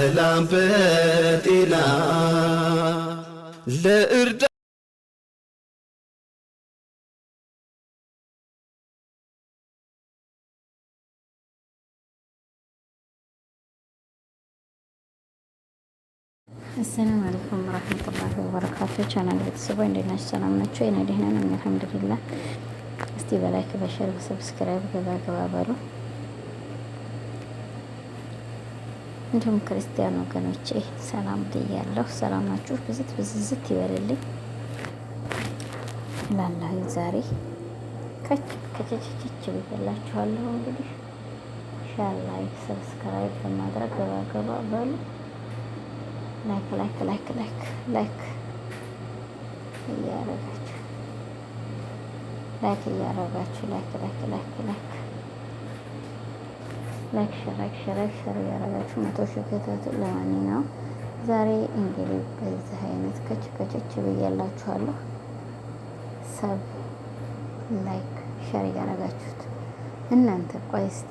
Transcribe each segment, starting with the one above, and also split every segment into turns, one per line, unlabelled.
በሰላም በጤና ለእርዳ
السلام عليكم ورحمة الله وبركاته. ቻናል ቤተሰቦች እንዴት ናችሁ? ሰላም ናችሁ? እኔ ደህና ነኝ አልሐምዱሊላህ። እስቲ በላይክ በሸር በሰብስክራይብ ገባ በሉ። እንዲሁም ክርስቲያን ወገኖቼ ሰላም ብያለሁ። ሰላም ናችሁ? ብዝት ይበልልኝ እላለሁ። ዛሬ ከቸቸቸች ብያላችኋለሁ። እንግዲህ ሼር ላይክ ሰብስክራይብ በማድረግ ገባ በሉ። ላይክ ሸር እያረጋችሁ 100 ሺህ ከተቱ። ለማንኛውም ዛሬ እንግዲህ በዚህ አይነት ከቸች ብያላችኋለሁ። ሰብ ላይክ ሸር እያረጋችሁት እናንተ ቆይ እስቲ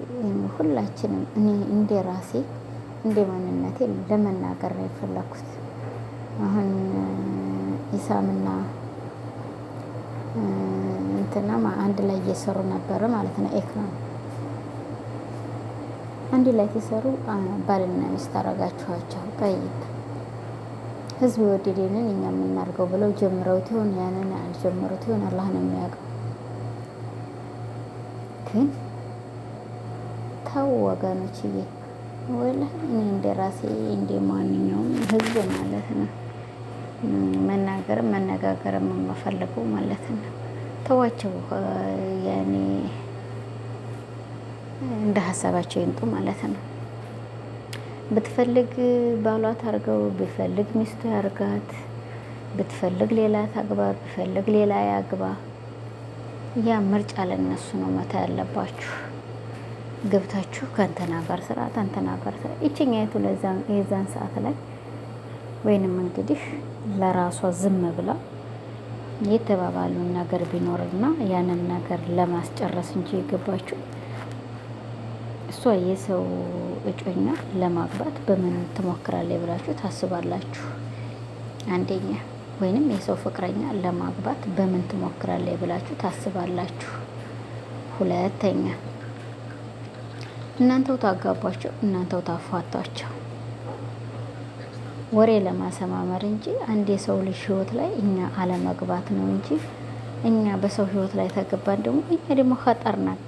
ሁላችንም እኔ እንደ ራሴ እንደ ማንነቴ ለመናገር ነው የፈለኩት። አሁን ኢሳምና እንትና አንድ ላይ እየሰሩ ነበረ ማለት ነው። ኤክራም አንድ ላይ ሲሰሩ ባልና ሚስት አረጋችኋቸው። ቀይት ህዝብ ወደደንን እኛ የምናርገው ብለው ጀምረውት ይሆን ያንን አልጀመሩት ይሆን አላህ ነው የሚያውቀው። ግን ተው ወገኖችዬ ወላሂ እኔ እንደራሴ እንደ ማንኛውም ህዝብ ማለት ነው መነጋገርም የምፈልገው ማለት ነው። ተዋቸው ያኔ እንደ ሀሳባቸው ይንጡ ማለት ነው። ብትፈልግ ባሏት አርገው፣ ቢፈልግ ሚስቱ ያርጋት፣ ብትፈልግ ሌላ ታግባ፣ ቢፈልግ ሌላ ያግባ። ያ ምርጫ ለነሱ ነው መታ ያለባችሁ። ገብታችሁ ከእንትና ጋር ስራ ከእንትና ጋር ስራ ይችኛይቱ የዛን ሰዓት ላይ ወይንም እንግዲህ ለራሷ ዝም ብላ የተባባሉን ነገር ቢኖርና ያንን ነገር ለማስጨረስ እንጂ የገባችሁ እሷ የሰው እጮኛ ለማግባት በምን ትሞክራለች ብላችሁ ታስባላችሁ? አንደኛ ወይንም የሰው ፍቅረኛ ለማግባት በምን ትሞክራለች ብላችሁ ታስባላችሁ? ሁለተኛ እናንተው ታጋቧቸው፣ እናንተው ታፋቷቸው ወሬ ለማሰማመር እንጂ አንድ የሰው ልጅ ህይወት ላይ እኛ አለመግባት ነው እንጂ እኛ በሰው ህይወት ላይ ተገባን ደግሞ እኛ ደግሞ ኸጠር ናት።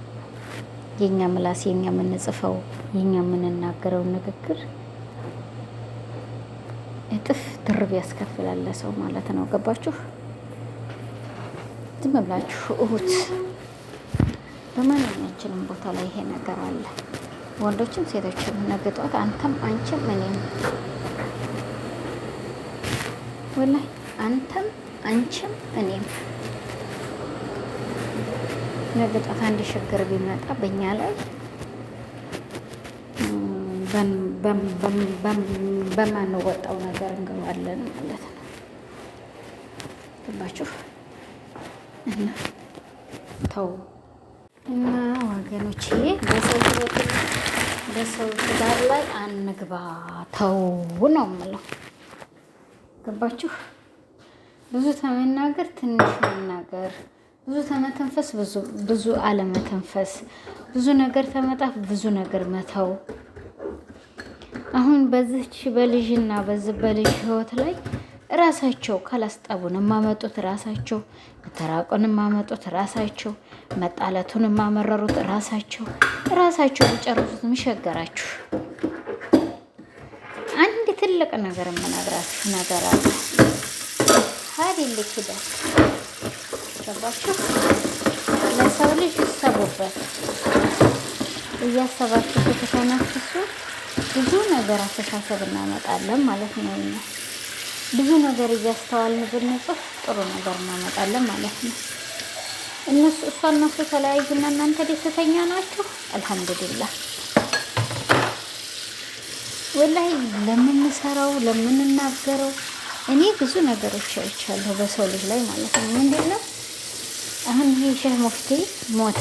የኛ ምላስ የኛ የምንጽፈው የኛ የምንናገረው ንግግር እጥፍ ድርብ ያስከፍላል ሰው ማለት ነው። ገባችሁ? ዝም ብላችሁ እሁት በማንኛችንም ቦታ ላይ ይሄ ነገር አለ። ወንዶችም ሴቶችም ነገ ጠዋት አንተም አንቺም እኔም ወላሂ አንተም አንቺም እኔም ነገ ጠዋት አንድ ችግር ቢመጣ በእኛ ላይ በማንወጣው ነገር እንገባለን ማለት ነው። ገባችሁ? እና ተው እና ወገኖቼ በሰው ትዳር ላይ አንግባ፣ ተው ነው የምለው። ገባችሁ? ብዙ ተመናገር ትንሽ መናገር፣ ብዙ ተመተንፈስ ብዙ አለመተንፈስ፣ ብዙ ነገር ተመጣፍ ብዙ ነገር መተው። አሁን በዚች በልጅና በዚህ በልጅ ህይወት ላይ ራሳቸው ካላስጠቡን የማመጡት ራሳቸው፣ መተራቆን የማመጡት ራሳቸው፣ መጣለቱን የማመረሩት ራሳቸው ቢጨርሱት ምሸገራችሁ። አንድ ትልቅ ነገር የምነግራችሁ ነገር አለ። ሀዲል ይችላል። ገባችሁ? ለሰው ልጅ ይሰቡበት። እያሰባችሁ ከተነፍሱ ብዙ ነገር አስተሳሰብ እናመጣለን ማለት ነው። ብዙ ነገር እያስተዋልን ብንጽፍ ጥሩ ነገር እናመጣለን ማለት ነው። እነሱ ተለያዩና እናንተ ደስተኛ ናችሁ። አልሐምዱሊላህ። ወላሂ ለምንሰራው ለምንናገረው እኔ ብዙ ነገሮች አይቻለሁ በሰው ልጅ ላይ ማለት ነው። ምንድነው አሁን ይሄ ሼህ ሙፍቲ ሞተ፣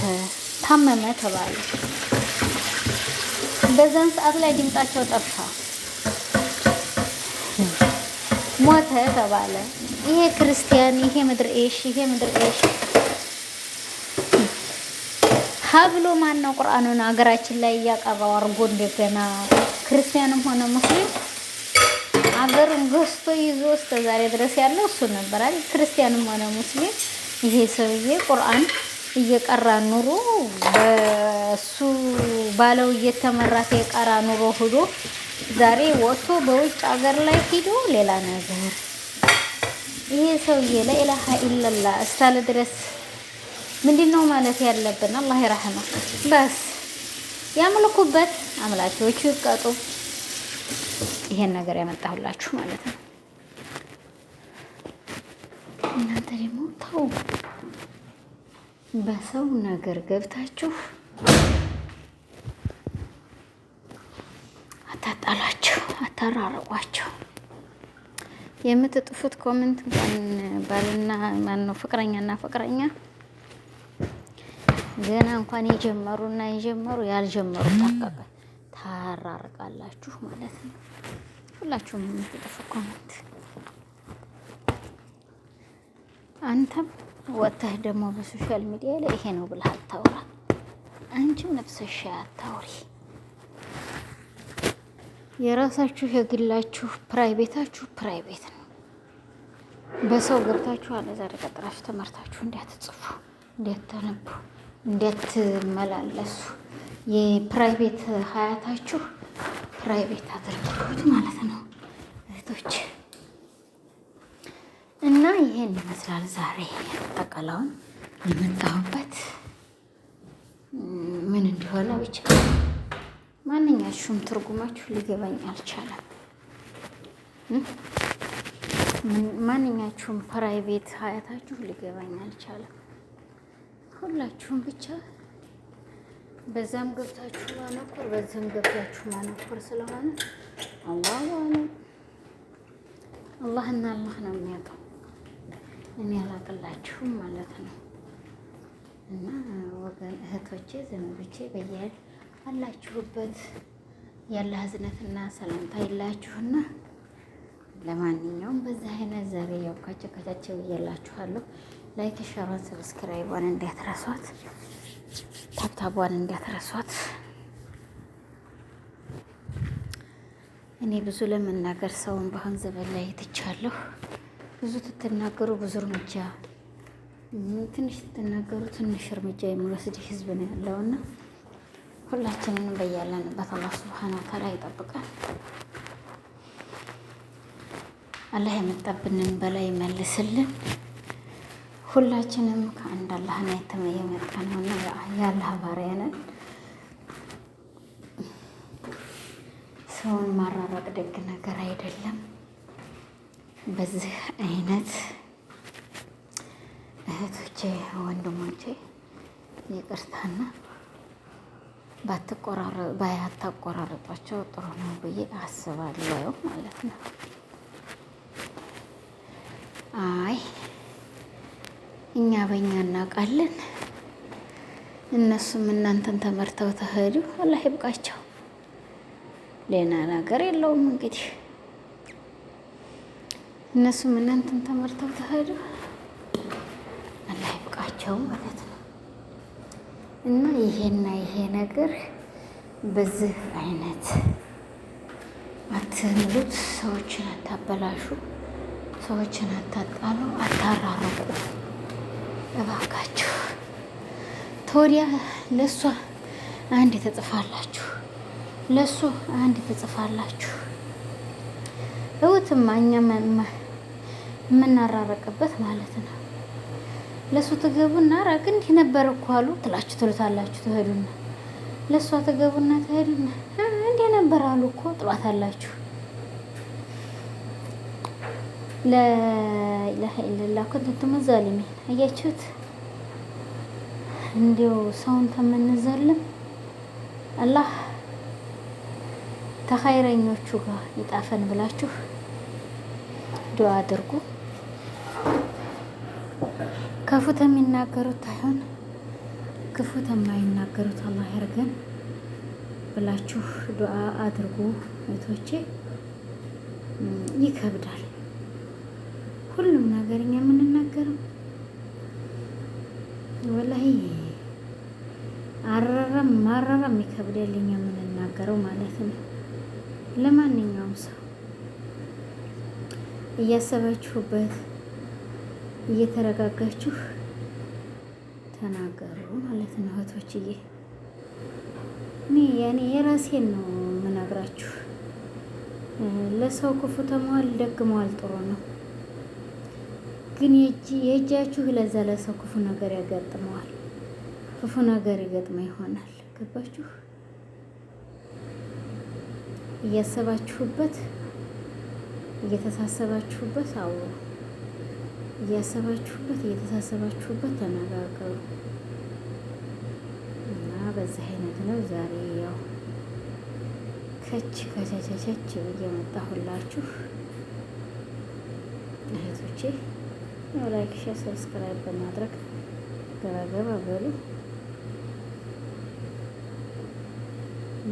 ታመመ ተባለ። በዛን ሰዓት ላይ ድምጣቸው ጠፋ። ሞተ ተባለ። ይሄ ክርስቲያን፣ ይሄ ምድር ኤሽ፣ ይሄ ምድር ኤሽ ሀብሎ ማን ነው ቁርአኑን ሀገራችን ላይ እያቀረው አድርጎ እንደገና ክርስቲያንም ሆነ ሙስሊም አገሩን ገዝቶ ይዞ እስከ ዛሬ ድረስ ያለው እሱ ነበር አይደል? ክርስቲያንም ሆነ ሙስሊም ይሄ ሰውዬ ቁርአን እየቀራ ኑሮ በሱ ባለው እየተመራ የቀራ ኑሮ ሄዶ ዛሬ ወጥቶ በውጭ ሀገር ላይ ሂዶ ሌላ ነገር ይሄ ሰውዬ ለኢላሃ ኢላላ እስካለ ድረስ ምንድነው ማለት ያለብን? አላህ ይረህመው። በስ ያምልኩበት፣ አምላኪዎቹ ይቀጡ። ይሄን ነገር ያመጣሁላችሁ ማለት ነው። እናንተ ደግሞ ተው፣ በሰው ነገር ገብታችሁ አታጣላችሁ፣ አታራርቋቸው። የምትጥፉት ኮሜንት ባልና ማነው ፍቅረኛና ፍቅረኛ ገና እንኳን የጀመሩና ያልጀመሩ ታራርቃላችሁ ማለት ነው። ሁላችሁም የምትጥፉ ኮሜንት አንተም ወጥተህ ደግሞ በሶሻል ሚዲያ ላይ ይሄ ነው ብለህ አታውራ። አንቺም ነፍስሽ አታውሪ። የራሳችሁ የግላችሁ ፕራይቬታችሁ ፕራይቬት ነው። በሰው ገብታችሁ አለዛ ቀጥራችሁ ተመርታችሁ እንዲያትጽፉ፣ እንዲያተነቡ፣ እንዲያትመላለሱ የፕራይቬት ሀያታችሁ ፕራይቬት አድርጉት ማለት ነው እህቶች። እና ይሄን ይመስላል ዛሬ ጠቀላውን የመጣሁበት ምን እንደሆነ ብቻ ማንኛችሁም ትርጉማችሁ ሊገባኝ አልቻለም። ማንኛችሁም ፕራይቬት ሀያታችሁ ሊገባኝ አልቻለም። ሁላችሁም ብቻ በዛም ገብታችሁ ማነኮር በዛም ገብታችሁ ማነኮር ስለሆነ አላሁ አለም። አላህና አላህ ነው የሚያውቀው። እኔ አላቅላችሁም ማለት ነው። እና ወገን እህቶቼ፣ ዘመዶቼ በያል አላችሁበት ያለ ህዝነትና ሰላምታ ይላችሁና ለማንኛውም በዛ አይነት ዛሬ ያው ካቸካቸው እያላችኋለሁ። ላይክ ሸሯን ሰብስክራይቧን እንዳትረሷት፣ ታብታቧን እንዳትረሷት። እኔ ብዙ ለመናገር ሰውን በአሁን ዘመን ላይ ትቻለሁ። ብዙ ትትናገሩ ብዙ እርምጃ፣ ትንሽ ትትናገሩ ትንሽ እርምጃ የሚወስድ ህዝብ ነው ያለውና ሁላችንንም በያለንበት አላህ ሱብሓነሁ ወተዓላ ይጠብቃል። አላህ የመጣብንን በላይ መልስልን። ሁላችንም ከአንድ አላህ ነው የመጣነውና የአላህ ባሪያ ነን። ሰውን ማራራቅ ደግ ነገር አይደለም። በዚህ አይነት እህቶቼ ወንድሞቼ ይቅርታና ባያታቆራረጧቸው ጥሩ ነው ብዬ አስባለሁ ማለት ነው። አይ እኛ በእኛ እናውቃለን፣ እነሱም እናንተን ተመርተው ተሄዱ። አላህ ይብቃቸው። ሌላ ነገር የለውም እንግዲህ እነሱም እናንተን ተመርተው ተሄዱ። አላህ ይብቃቸው ማለት ነው። እና ይሄና ይሄ ነገር በዚህ አይነት አትምሉት። ሰዎችን አታበላሹ፣ ሰዎችን አታጣሉ፣ አታራርቁ እባካችሁ። ተወዲያ ለእሷ አንድ ትጽፋላችሁ፣ ለእሱ አንድ ትጽፋላችሁ። እውትማ እኛ የምናራረቅበት ማለት ነው። ለእሱ ትገቡና ራቅ እንዲህ ነበር እኮ አሉ ትሉታላችሁ። ትሄዱና ለእሷ ትገቡና ትሄዱና እንዲህ ነበር አሉ እኮ ጥሏታላችሁ። ላኢላሀ ኢለላህ ኩንቱም ዛሊሚን። አያችሁት? እንዲው ሰውን ተመንዘልም አላህ ተኸይረኞቹ ጋር ይጣፈን ብላችሁ ዱዓ አድርጉ። ክፉት የሚናገሩት አይሆን ክፉት የማይናገሩት አላህ ያርገን ብላችሁ ዱዓ አድርጉ እህቶቼ። ይከብዳል። ሁሉም ነገር እኛ የምንናገረው ወላሂ አረረም ማረረም ይከብዳል እኛ የምንናገረው ማለት ነው። ለማንኛውም ሰው እያሰባችሁበት እየተረጋጋችሁ ተናገሩ ማለት ነው እህቶችዬ። እኔ የራሴን ነው የምነግራችሁ። ለሰው ክፉ ተመዋል ደግ መዋል ጥሩ ነው፣ ግን የእጃችሁ ለዛ ለሰው ክፉ ነገር ያጋጥመዋል፣ ክፉ ነገር ይገጥመ ይሆናል። ገባችሁ? እያሰባችሁበት እየተሳሰባችሁበት አውሩ፣ እያሰባችሁበት እየተሳሰባችሁበት ተነጋገሩ እና በዚህ አይነት ነው ዛሬ ያው ከቻቻቻች እየመጣሁላችሁ እህቶቼ። ያው ላይክ፣ ሼር፣ ሰብስክራይብ በማድረግ ገባገባ በሉ።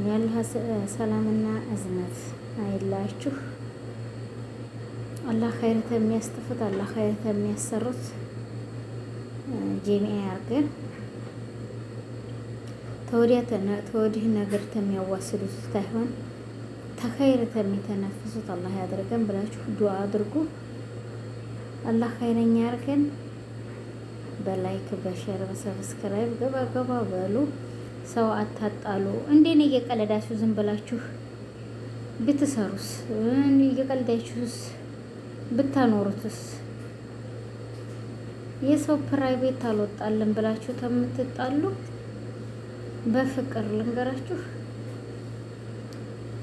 ያላህ ሰላምና እዝነት አይላችሁ። አላህ ኸይረት የሚያስጥፉት አላህ ኸይረት የሚያሰሩት ጀሚዓ ያርገን። ተወዲህ ነገር ተሚያዋስዱት ሳይሆን ተኸይረት የሚተነፍሱት አላህ ያድርገን ብላችሁ ዱዓ አድርጉ። አላህ ኸይረኛ ያርገን። በላይክ በሸር በሰብስክራይብ ገባ ገባ በሉ። ሰው አታጣሉ። እንዴኔ እየቀለዳችሁ ዝም ብላችሁ ብትሰሩስ፣ እየቀለዳችሁስ ብታኖሩትስ፣ የሰው ፕራይቬት አልወጣልን ብላችሁ ተምትጣሉ በፍቅር ልንገራችሁ።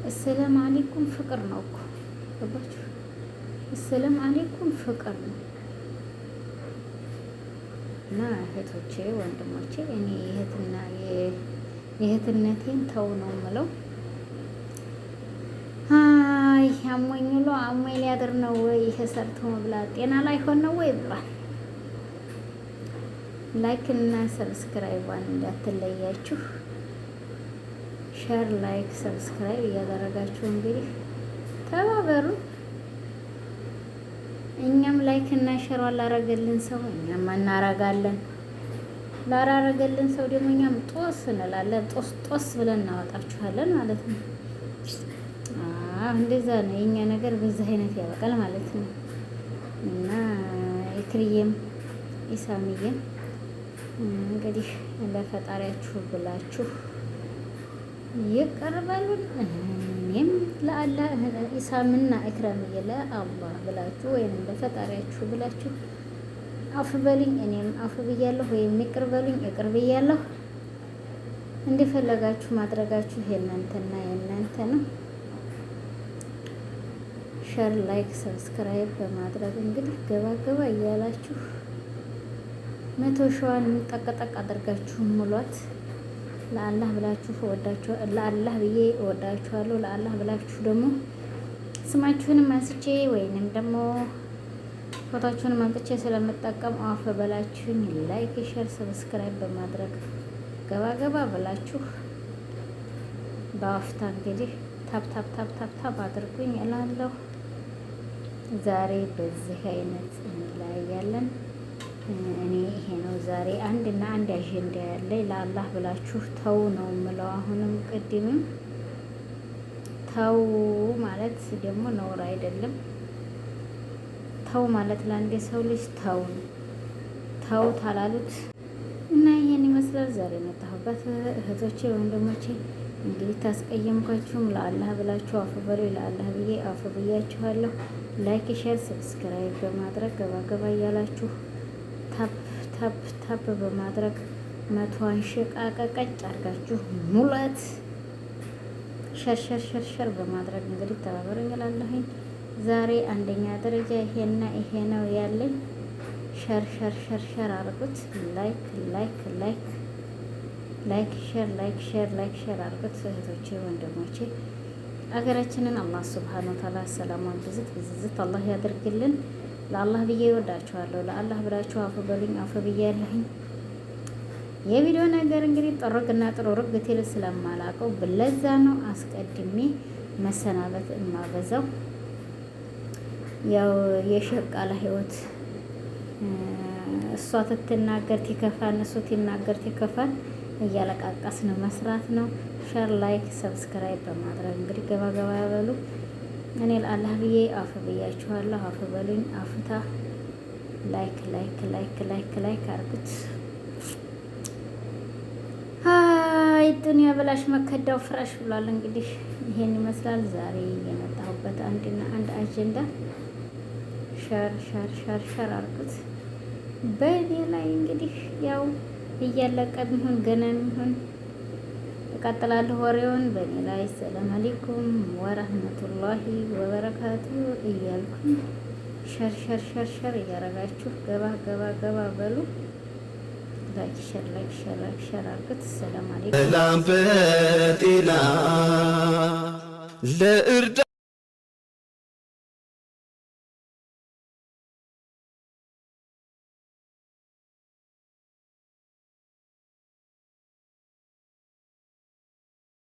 አሰላም አለይኩም ፍቅር ነው እኮ ገባችሁ? አሰላም አለይኩም ፍቅር ነው። እና እህቶቼ ወንድሞቼ፣ እኔ የእህትነቴን ተው ነው የምለው። አይ አሞኝ ብሎ አሞኝ ሊያድር ነው ወይ ይሄ ሰርቶ መብላት ጤና ላይ ሆን ነው ወይ ብሏል። ላይክ እና ሰብስክራይቧን እንዳትለያችሁ። ሼር ላይክ ሰብስክራይብ እያደረጋችሁ እንግዲህ ተባበሩ። እኛም ላይክ እና ሼር ላረገልን ሰው እኛም እናረጋለን፣ ላራረገልን ሰው ደግሞ እኛም ጦስ እንላለን። ጦስ ብለን እናወጣችኋለን ማለት ነው። እንደዛ ነው የኛ ነገር፣ በዚህ አይነት ያበቃል ማለት ነው። እና ኢክሪዬም ኢሳምዬም እንግዲህ ለፈጣሪያችሁ ብላችሁ ይቀርባሉን። እኔም ለአላህ ኢሳምና ኢክራምዬ ለአላህ ብላችሁ ወይም ለፈጣሪያችሁ ብላችሁ አፍ በሉኝ። እኔም አፍ ብያለሁ፣ ወይም ይቅር በሉኝ ይቅር ብያለሁ። እንደፈለጋችሁ ማድረጋችሁ የእናንተና የእናንተ ነው። ሸር ላይክ ሰብስክራይብ በማድረግ እንግዲህ ገባ ገባ እያላችሁ 100 ሺዋን ጠቅጠቅ አድርጋችሁ ሙሏት። ለአላህ ብላችሁ ወዳችሁ፣ ለአላህ ብዬ እወዳችኋለሁ። ለአላህ ብላችሁ ደግሞ ስማችሁንም አንስቼ ወይንም ደግሞ ፎቶአችሁንም አንጥቼ ስለምጠቀም አፍ በላችሁኝ። ላይክ ሼር ሰብስክራይብ በማድረግ ገባ ገባ ብላችሁ በአፍታ እንግዲህ ታፕ ታፕ ታፕ ታፕ ታፕ አድርጉኝ እላለሁ። ዛሬ በዚህ አይነት እንለያያለን። እኔ ይሄ ነው ዛሬ አንድና አንድ አጀንዳ ያለኝ። ለአላህ ብላችሁ ተው ነው የምለው። አሁንም ቅድምም ተው ማለት ደግሞ ነውር አይደለም። ተው ማለት ለአንድ ሰው ልጅ ተው ታላሉት እና ይሄን ይመስላል ዛሬ የመጣሁበት እህቶቼ ወንድሞቼ። እንግዲህ ታስቀየምኳችሁም ለአላህ ብላችሁ አፍ በሉ። ለአላህ ብዬ አፍ ብያችኋለሁ። ላይክ ሼር ሰብስክራይብ በማድረግ ገባ ገባ እያላችሁ ታፕ ታፕ ታፕ በማድረግ 100 ሺቃቀቀጭ አድርጋችሁ ሙላት። ሸር በማድረግ እንግዲህ ተባበሩኝ እላለሁኝ። ዛሬ አንደኛ ደረጃ ይሄና ይሄ ነው ያለኝ። ሸር አድርጉት። ላይክ ሼር አድርጉት እህቶቼ ወንድሞቼ። አገራችንን አላህ ሱብሃነሁ ወተዓላ ሰላሟን ብዝት አላህ ያደርግልን። ለአላህ ብዬ ይወዳችኋለሁ። ለአላህ ብላችሁ አፍ በሉኝ አፍ ብያለሁኝ። የቪዲዮ ነገር እንግዲህ ጥሩግና ጥሩርግ ትል ስለማላቀው ብለዛ ነው አስቀድሜ መሰናበት የማበዛው። ያው የሸቃላ ህይወት እሷ ትትናገር ትከፋን፣ እሱ ትናገር ትከፋን። እያለቃቀስን መስራት ነው። ሼር፣ ላይክ፣ ሰብስክራይብ በማድረግ እንግዲህ ገባ ገባ ያበሉ። እኔ ለአላህ ብዬ አፍ ብያችኋለሁ። አፍ በሉኝ። አፍታ ላይክ ላይክ ላይክ ላይክ ላይክ አርጉት። አይ ዱንያ ብላሽ መከዳው ፍራሽ ብሏል። እንግዲህ ይሄን ይመስላል ዛሬ የመጣሁበት አንድና አንድ አጀንዳ። ሸር ሸር ሸር ሸር አርጉት። በእኔ ላይ እንግዲህ ያው እያለቀ ቢሆን ገና ቢሆን እቀጥላለሁ ወሬውን በእኔ ላይ። ሰላም አለይኩም ወራህመቱላሂ ወበረካቱ እያልኩኝ ሸር ሸር ሸር ሸር እያረጋችሁ ገባ ገባ ገባ በሉ። ላይክ ሸር ላይክ ሸር ላይክ ሸር አርጉት። ሰላም አለይኩም
ሰላም በጤና ለእርዳ